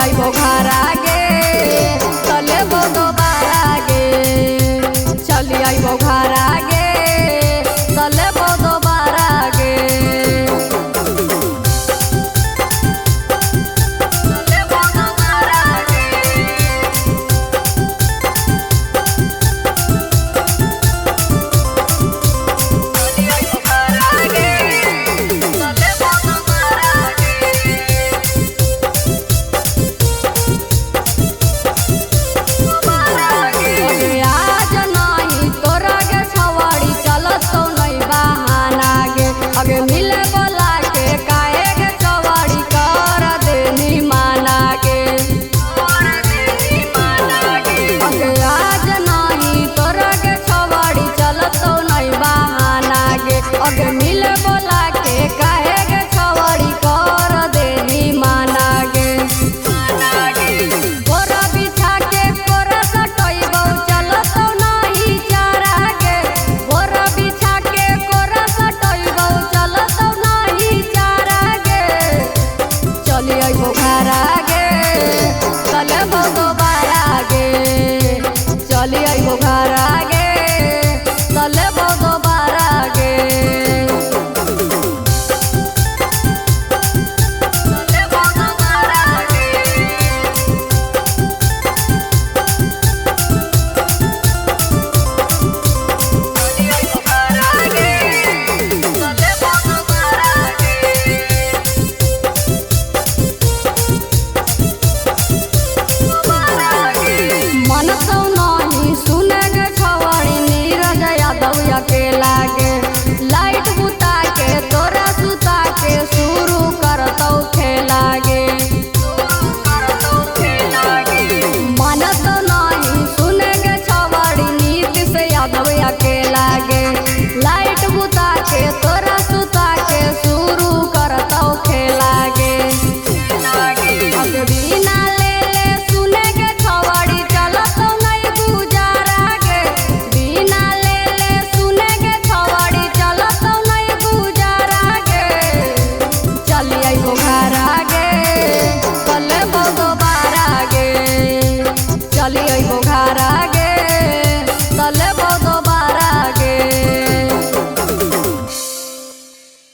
आइबो घर आगे चले वो दोबारा गे चली आइबो घर आगे चले वो दोबारा गे अगे मिले बोला के काहे गे छवड़ी कर देनी माना गे गोरा बिछा के कोरा सटइबो चलत नहीं चारा गे गोरा बिछा के कोरा सटइबो चलत नहीं चारा गे चली आइबो घर आगे चले वो दोबारा गे चली आइबो घर